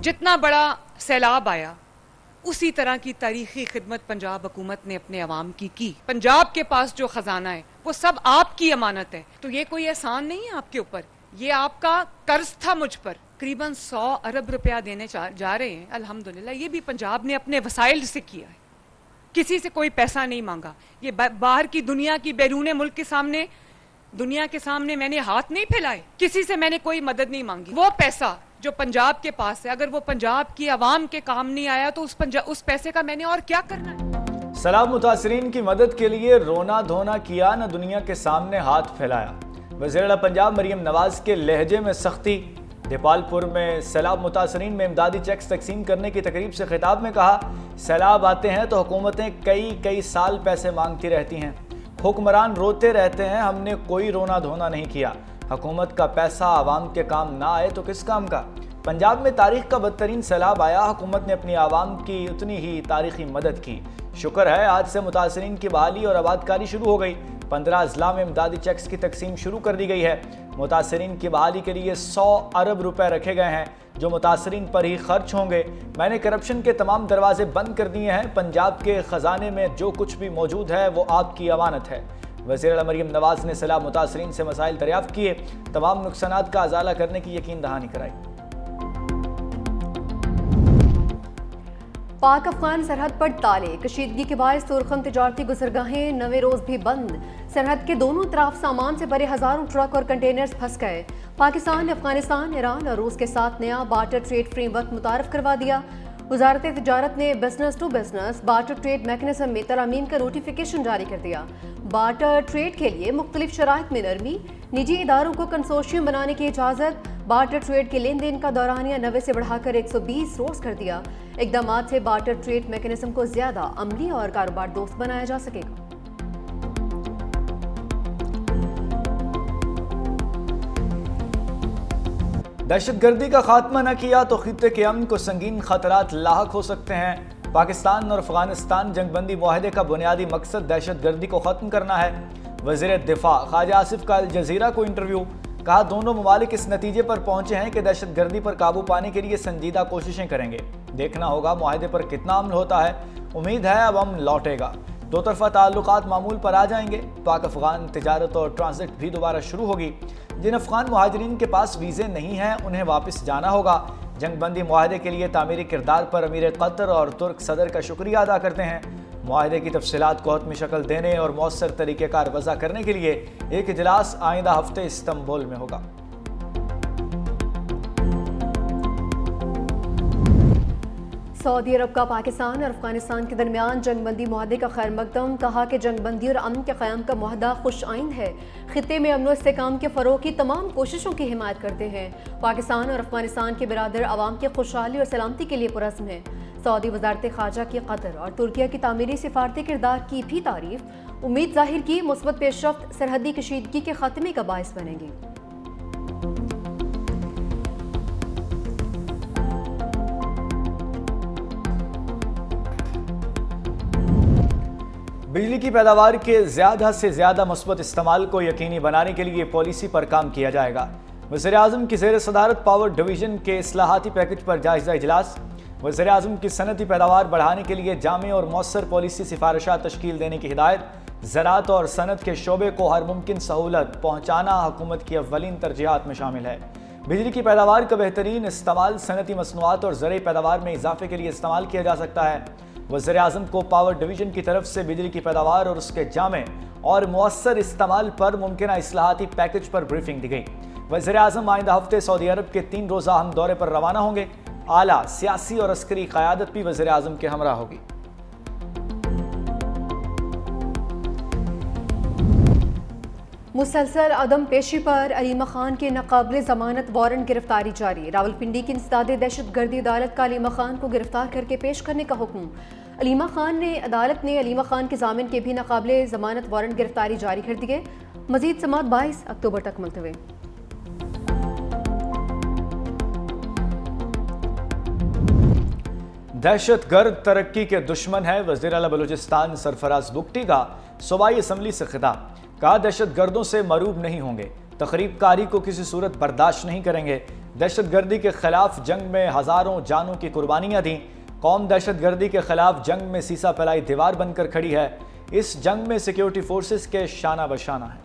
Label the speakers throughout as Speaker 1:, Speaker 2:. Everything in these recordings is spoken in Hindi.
Speaker 1: जितना बड़ा सैलाब आया उसी तरह की तारीखी खिदमत पंजाब हुकूमत ने अपने अवाम की। पंजाब के पास जो खजाना है वो सब आपकी अमानत है, तो ये कोई एहसान नहीं है आपके ऊपर, ये आपका कर्ज था मुझ पर। करीबन 100 अरब रुपया देने जा रहे हैं अल्हम्दुलिल्लाह। ये भी पंजाब ने अपने वसाइल से किया है, किसी से कोई पैसा नहीं मांगा। ये बाहर की दुनिया की बैरून मुल्क के सामने, दुनिया के सामने मैंने हाथ नहीं फैलाए, किसी से मैंने कोई मदद नहीं मांगी। वो पैसा जो पंजाब के पास है, अगर वो पंजाब की आवाम के काम नहीं आया तो उस पैसे का मैंने और क्या करना है।
Speaker 2: सैलाब मुतासरीन की मदद के लिए रोना धोना किया, न दुनिया के सामने हाथ फैलाया। वज़ीर पंजाब मरियम नवाज के लहजे में सख्ती। देपालपुर में सैलाब मुतासरीन में इमदादी चेक्स तकसीम करने की तकरीब से खिताब में कहा, सैलाब आते हैं तो हुकूमतें कई साल पैसे मांगती रहती हैं, हुक्मरान रोते रहते हैं, हमने कोई रोना धोना नहीं किया। हुकूमत का पैसा आवाम के काम ना आए तो किस काम का। पंजाब में तारीख का बदतरीन सैलाब आया, हुकूमत ने अपनी आवाम की उतनी ही तारीखी मदद की। शुक्र है आज से मुतासरीन की बहाली और आबादकारी शुरू हो गई। 15 अजला में इमदादी चेक्स की तकसीम शुरू कर दी गई है। मुतासरीन की बहाली के लिए 100 अरब रुपए रखे गए हैं जो मुतासरीन पर ही खर्च होंगे। मैंने करप्शन के तमाम दरवाजे बंद कर दिए हैं, पंजाब के खजाने में जो कुछ भी मौजूद है वो आपकी अमानत है। वज़ीर मरियम नवाज ने सैलाब मुतासरीन से मसाइल दरियाफ्त किए, तमाम नुकसानात का अजाला करने की यकीन दहानी कराई।
Speaker 3: पाक अफगान सरहद पर ताले, कशीदगी के बायस तुरखम तिजारती गुजरगाहें नवे रोज भी बंद। सरहद के दोनों तरफ सामान से भरे हजारों ट्रक और कंटेनर्स फंस गए। पाकिस्तान ने अफगानिस्तान, ईरान और रूस के साथ नया बार्टर ट्रेड फ्रेमवर्क मुतारफ करवा दिया। वजारत तिजारत ने business to business barter trade mechanism में तरमीम का नोटिफिकेशन जारी कर दिया। बार्टर ट्रेड के लिए मुख्तलिफ शराइत में नरमी, निजी इदारों को कंसोर्शियम बनाने की इजाज़त, बार्टर ट्रेड के लेन देन का दौरानिया 90 से बढ़ाकर 120 रोज कर दिया। इकदामात से बार्टर ट्रेड मैकेनिज्म को ज्यादा अमली और कारोबार दोस्त बनाया जा सकेगा।
Speaker 2: दहशतगर्दी का खात्मा न किया तो खित्ते के अमन को संगीन खतरात लाहक हो सकते हैं। पाकिस्तान और अफगानिस्तान जंगबंदी मुआहदे का बुनियादी मकसद दहशतगर्दी को खत्म करना है। वज़ीर दिफा ख्वाजा आसिफ का अल जज़ीरा को इंटरव्यू, कहा दोनों ममालिक इस नतीजे पर पहुंचे हैं कि दहशतगर्दी पर काबू पाने के लिए संजीदा कोशिशें करेंगे। देखना होगा मुआहदे पर कितना अमल होता है। उम्मीद है अब अमन लौटेगा, दो तरफा ताल्लुकात मामूल पर आ जाएंगे। पाक अफगान तिजारत और ट्रांजिट भी दोबारा शुरू होगी। जिन अफगान मुहाजिरीन के पास वीज़े नहीं हैं उन्हें वापस जाना होगा। जंगबंदी मुआहदे के लिए तामीरी किरदार पर अमीर कतर और तुर्क सदर का शुक्रिया अदा करते हैं। मुआहदे की तफसीलात को हतमी शक्ल देने और मौसर तरीक़ेकार वज़ा करने के लिए एक इजलास आइंदा हफ्ते इस्तांबुल में होगा।
Speaker 3: सऊदी अरब का पाकिस्तान और अफगानिस्तान के दरमियान जंगबंदी मुआहदे का खैर मकदम, कहा कि जंगबंदी और अमन के क़याम का मुआहदा खुश आइन है, खित्ते में अमन व इस्तेहकाम के फ़रोग़ की तमाम कोशिशों की हिमायत करते हैं। पाकिस्तान और अफगानिस्तान के बिरादर आवाम की खुशहाली और सलामती के लिए पुरज़्म है। सऊदी वज़ारत ख़ारजा की कतर और तुर्किया की तामीरी सिफारती किरदार की भी तारीफ, उम्मीद ज़ाहिर की मुस्बत पेशरफ्त सरहदी कशीदगी के ख़ात्मे का बायस बनेगी।
Speaker 2: बिजली की पैदावार के ज़्यादा से ज़्यादा मुस्बत इस्तेमाल को यकीनी बनाने के लिए पॉलिसी पर काम किया जाएगा। वज़ीर-ए-आज़म की ज़ेर सदारत पावर डिवीज़न के इस्लाहाती पैकेज पर जायज़ा इजलास। वज़ीर-ए-आज़म की सनती पैदावार बढ़ाने के लिए जामे और मौसर पॉलिसी सिफारिशात तश्कील देने की हिदायत। ज़राअत और सनत के शोबे को हर मुमकिन सहूलत पहुँचाना हुकूमत की अव्वलीन तरजीहात में शामिल है। बिजली की पैदावार का बेहतरीन इस्तेमाल सनती मसनूआत और ज़रई पैदावार में इजाफे के लिए इस्तेमाल किया जा सकता है। वज़ीर-ए-आज़म को पावर डिवीज़न की तरफ से बिजली की पैदावार और उसके जामे और मौसर इस्तेमाल पर मुमकिन इस्लाहाती पैकेज पर ब्रीफिंग दी गई। वज़ीर-ए-आज़म आइंदा हफ्ते सऊदी अरब के 3 रोज़ा अहम दौरे पर रवाना होंगे। आला सियासी और अस्करी क़यादत भी वज़ीर-ए-आज़म के हमरा होगी।
Speaker 3: मुसलसल अदम पेशी पर अलीमा खान के नाकाबिले ज़मानत वारंट गिरफ्तारी जारी। रावलपिंडी की इंसदादे दहशतगर्दी अदालत का अलीमा खान को गिरफ्तार करके पेश करने का हुक्म। अदालत ने अलीमा खान के जामिन के भी नाकाबिले ज़मानत वारंट गिरफ्तारी जारी कर दी है। मजीद समात 22 अक्टूबर तक मुलतवी।
Speaker 2: दहशतगर्द तरक्की के दुश्मन है, वज़ीर आला बलूचिस्तान सरफराज बुगटी का सूबाई असम्बली से खिताब। कहा दहशतगर्दों से मरूब नहीं होंगे, तकरीब कारी को किसी सूरत बर्दाश्त नहीं करेंगे। दहशतगर्दी के खिलाफ जंग में हजारों जानों की कुर्बानियां दी। कौम दहशतगर्दी के खिलाफ जंग में सीसा फैलाई दीवार बनकर खड़ी है। इस जंग में सिक्योरिटी फोर्सेस के शाना बशाना है।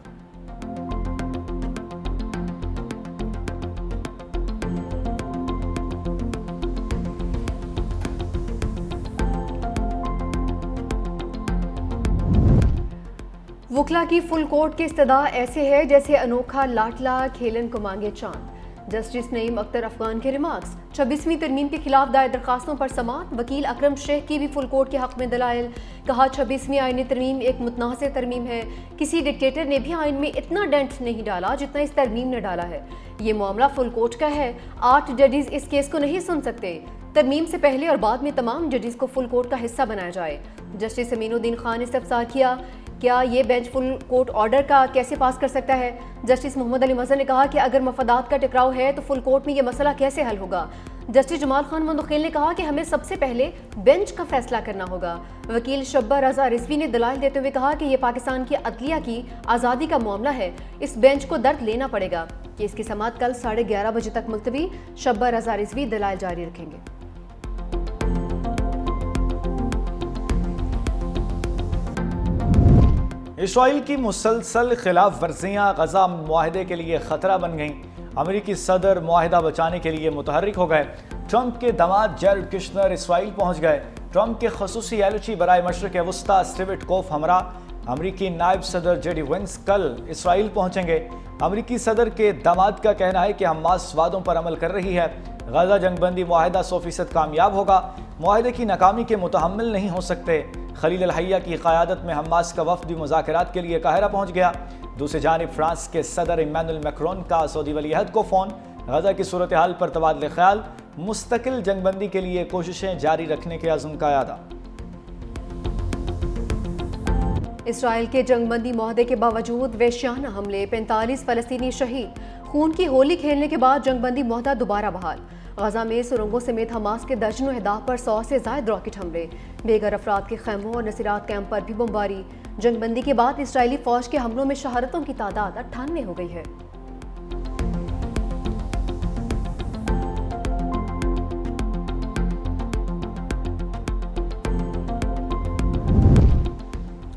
Speaker 3: वकला की फुल कोर्ट की इस्तदा ऐसे है जैसे अनोखा लाटला खेलन को मांगे चांद। जस्टिस नईम अख्तर अफगान के रिमार्क्स। 26वीं तरमीम के खिलाफ दायर दरखास्तों पर समाअत। वकील अकरम शेख की भी फुल कोर्ट के हक में दलाइल। कहा 26वीं आईनी तरमीम एक मुतनाज़ तरमीम है। किसी डिक्टेटर ने भी आइन में इतना डेंट नहीं डाला जितना इस तरमीम ने डाला है। ये मामला फुल कोर्ट का है। 8 जजेस इस केस को नहीं सुन सकते। तरमीम से पहले और बाद में तमाम जजेस को फुल कोर्ट का हिस्सा बनाया जाए। जस्टिस अमीनुद्दीन खान ने इस्तफसार किया, क्या ये बेंच फुल कोर्ट ऑर्डर का कैसे पास कर सकता है। जस्टिस मोहम्मद अली मजहर ने कहा कि अगर मफादात का टकराव है तो फुल कोर्ट में ये मसला कैसे हल होगा। जस्टिस जमाल खान मुंदखिल ने कहा कि हमें सबसे पहले बेंच का फैसला करना होगा। वकील शब्बा रजा रिजवी ने दलाइल देते हुए कहा कि यह पाकिस्तान की अदलिया की आज़ादी का मामला है। इस बेंच को दर्द लेना पड़ेगा। केस की समाअत कल 11:30 बजे तक मुलतवी। शब्बा रजा रिजवी दलाइल जारी रखेंगे।
Speaker 2: इसराइल की मुसलसल खिलाफ वर्जियाँ गजा मुआहदे के लिए खतरा बन गईं। अमेरिकी सदर मुआहदा बचाने के लिए मुतहर्रिक हो गए। ट्रंप के दामाद जैरेड कुशनर इसराइल पहुंच गए। ट्रंप के खसूसी एलची बराए मशरक़ वस्ता स्टीव विटकोफ हमरा। अमेरिकी नायब सदर जेडी वेंस कल इसराइल पहुंचेंगे। अमेरिकी सदर के दामाद का कहना है कि हमास वादों पर अमल कर रही है। गजा जंगबंदी मुआहदा 100% कामयाब होगा। मुआहदे की नाकामी के मुतहम्मिल नहीं हो सकते। खलील अल हय्या की क़यादत में हमास का वफ़द भी मुज़ाकरात के लिए काहिरा पहुंच गया। दूसरी जानिब फ्रांस के सदर इमैनुअल मैक्रोन का सऊदी वली अहद को फ़ोन। गजा की सूरत हाल पर तबादले ख्याल। मुस्तकिल जंगबंदी के लिए कोशिशें जारी रखने के अज़्म का यादा।
Speaker 3: इसराइल के जंगबंदी मुआहदे के बावजूद वेश्याना हमले, 45 फ़लस्तीनी शहीद। खून की होली खेलने के बाद जंगबंदी मुआहदा दोबारा बहाल। गजा में सुरंगों समेत हमास के दर्जनों अहदाफ पर 100 से ज़ायद रॉकेट हमले। बेघर अफराद के खैमों और नसीरात कैंप पर भी बमबारी। जंगबंदी के बाद इसराइली फौज के हमलों में शहादतों की तादाद 98 हो गई है।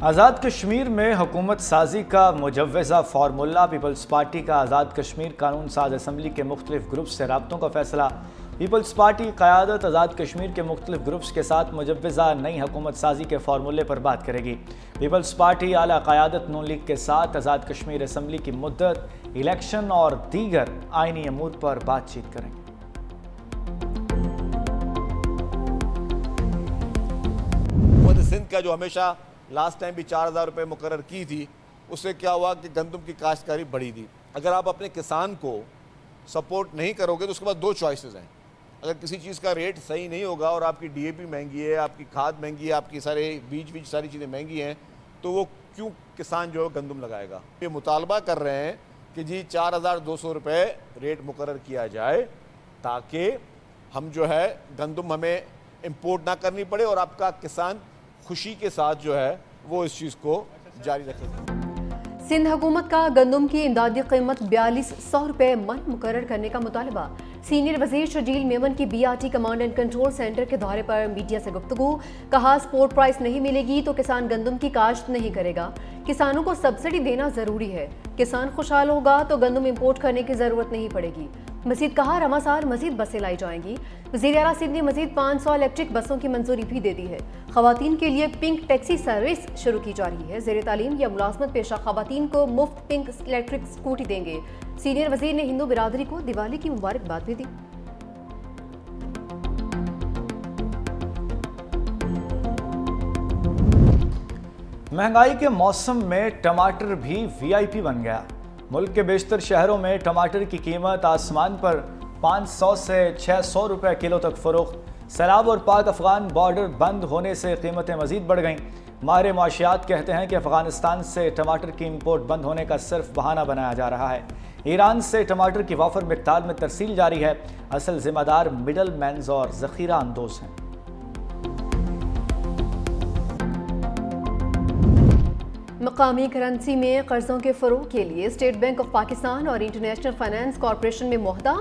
Speaker 2: आज़ाद कश्मीर में हुकूमत साजी का मुजव्वज़ा फार्मूला। पीपल्स पार्टी का आज़ाद कश्मीर कानून साज असम्बली के मुख्तलिफ ग्रुप्स से राब्तों का फैसला। पीपल्स पार्टी क़यादत आज़ाद कश्मीर के मुख्तलिफ ग्रुप्स के साथ मुजव्वज़ा नई हुकूमत साजी के फार्मूले पर बात करेगी। पीपल्स पार्टी आला क़यादत नून लीग के साथ आज़ाद कश्मीर असम्बली की मुद्दत, इलेक्शन और दीगर आइनी अमूर पर बातचीत करेंगे।
Speaker 4: सिंध का जो हमेशा लास्ट टाइम भी 4000 रुपये मुकर्रर की थी, उससे क्या हुआ कि गंदम की काश्तकारी बढ़ी थी। अगर आप अपने किसान को सपोर्ट नहीं करोगे तो उसके बाद 2 चॉइसेस हैं। अगर किसी चीज़ का रेट सही नहीं होगा और आपकी DAP महंगी है, आपकी खाद महंगी है, आपकी सारे बीज सारी चीज़ें महंगी हैं, तो वो क्यों किसान जो है गंदम लगाएगा। ये मुतालबा कर रहे हैं कि जी 4200 रुपये रेट मुकर्रर किया जाए ताकि हम जो है गंदम हमें इम्पोर्ट ना करनी पड़े और आपका किसान खुशी के साथ जो है वो इस चीज़ को जारी रखेगा।
Speaker 3: सिंध हुकूमत का गंदम की इमदादी कीमत 4200 रुपये मन मुकर्रर करने का मुतालबा। सीनियर वजीर शजील मेमन की BRT command and control centre के दौरे पर मीडिया से गुफ्तगू। कहा स्पोर्ट प्राइस नहीं मिलेगी तो किसान गंदम की काश्त नहीं करेगा। किसानों को सब्सिडी देना जरूरी है। किसान खुशहाल होगा तो गंदम इम्पोर्ट करने की जरूरत नहीं पड़ेगी। मजीद कहा रमा साल मजीद बसें लाई जाएंगी। वज़ीर आला सिंध ने मजीद 500 इलेक्ट्रिक बसों की मंजूरी भी दे दी है। खवातीन के लिए पिंक टैक्सी सर्विस शुरू की जा रही है। ज़ेर तालीम या मुलाजमत पेशा खवातीन को मुफ्त पिंक इलेक्ट्रिक स्कूटी देंगे। सीनियर वजीर ने हिंदू बिरादरी को दिवाली की मुबारकबाद भी दी।
Speaker 2: महंगाई के मौसम में टमाटर भी VIP बन गया। मुल्क के बेशतर शहरों में टमाटर की कीमत आसमान पर 500 से 600 रुपये किलो तक फरोख्त। सैलाब और पाक अफगान बॉर्डर बंद होने से कीमतें मजीद बढ़ गईं। माहिर मुआशियात कहते हैं कि अफगानिस्तान से टमाटर की इम्पोर्ट बंद होने का सिर्फ बहाना बनाया जा रहा है। ईरान से टमाटर की वाफर मिकदार में तरसील जारी है। असल जिम्मेदार मिडल मैन्स और ज़ख़ीरा अंदोज हैं।
Speaker 3: मकामी करेंसी में कर्जों के फ़रोग़ के लिए स्टेट बैंक ऑफ पाकिस्तान और इंटरनेशनल फाइनेंस कॉरपोरेशन में मुआहदा।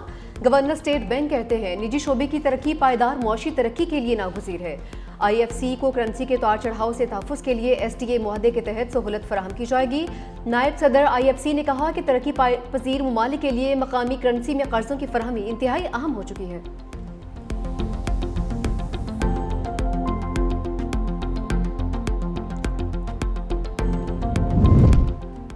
Speaker 3: गवर्नर स्टेट बैंक कहते हैं निजी शोबे की तरक्की पायदार मुआशी तरक्की के लिए नागुज़ीर है। IFC को करेंसी के उतार चढ़ाव से तहफ़्फ़ुज़ के लिए SDA मुआहदे के तहत सहूलत फराहम की जाएगी। नायब सदर IFC ने कहा कि तरक्की पजीर ममालिक के लिए मकामी करेंसी में कर्ज़ों की फराहमी इंतहाई अहम हो चुकी है।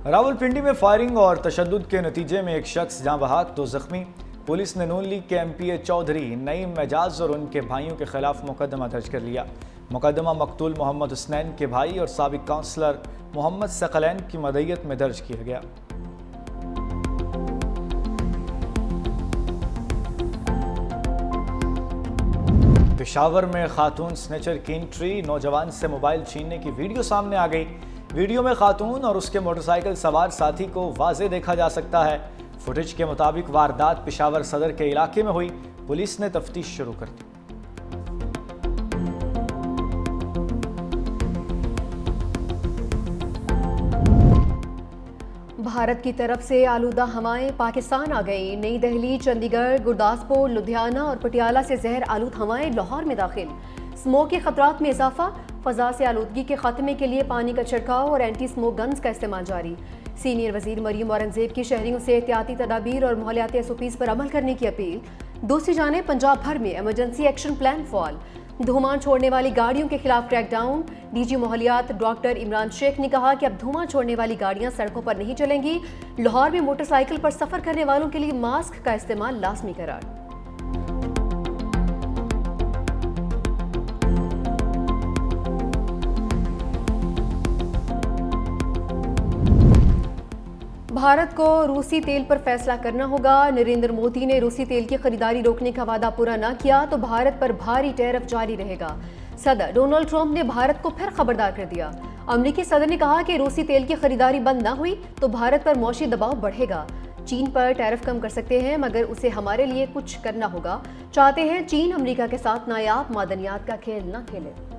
Speaker 2: रावलपिंडी में फायरिंग और तशद्दुद के नतीजे में एक शख्स जाँ बहक, 2 जख्मी। पुलिस ने नून लीग के MPA चौधरी नईम एजाज और उनके भाइयों के खिलाफ मुकदमा दर्ज कर लिया। मुकदमा मकतूल मोहम्मद हुसनैन के भाई और साबिक काउंसलर मोहम्मद सकलैन की मदईयत में दर्ज किया गया। पेशावर में खातून स्नेचर की एंट्री, नौजवान से मोबाइल छीनने की वीडियो सामने आ गई। वीडियो में खातून और उसके मोटरसाइकिल सवार साथी को वाज़े देखा जा सकता है। फुटेज के मुताबिक वारदात पेशावर सदर के इलाके में हुई। पुलिस ने तफ्तीश शुरू कर दी।
Speaker 3: भारत की तरफ से आलूदा हवाएं पाकिस्तान आ गई। नई दिल्ली, चंडीगढ़, गुरदासपुर, लुधियाना और पटियाला से जहर आलूद हवाएं लाहौर में दाखिल। स्मोक के खतरात में इजाफा, फजा से आलूदगी के खात्मे के लिए पानी का छिड़काव और एंटी स्मोक गन्स का इस्तेमाल जारी। सीनियर वजीर मरियम औरंगजेब की शहरियों से एहतियाती तदाबीर और माहौलियाती SOPs पर अमल करने की अपील। दूसरी जानिब पंजाब भर में इमरजेंसी एक्शन प्लान फॉल। धुआं छोड़ने वाली गाड़ियों के खिलाफ क्रैकडाउन। DG माहौलियात डॉक्टर इमरान शेख ने कहा कि अब धुआं छोड़ने वाली गाड़ियां सड़कों पर नहीं चलेंगी। लाहौर में मोटरसाइकिल पर सफर करने वालों के लिए मास्क का इस्तेमाल लाजमी करार। भारत को रूसी तेल पर फैसला करना होगा। नरेंद्र मोदी ने रूसी तेल की खरीदारी रोकने का वादा पूरा न किया तो भारत पर भारी टैरिफ जारी रहेगा। सदर डोनाल्ड ट्रंप ने भारत को फिर खबरदार कर दिया। अमेरिकी सदर ने कहा कि रूसी तेल की खरीदारी बंद न हुई तो भारत पर मौशी दबाव बढ़ेगा। चीन पर टैरिफ कम कर सकते हैं मगर उसे हमारे लिए कुछ करना होगा। चाहते हैं चीन अमेरिका के साथ नायाब मादनियात का खेल न खेले।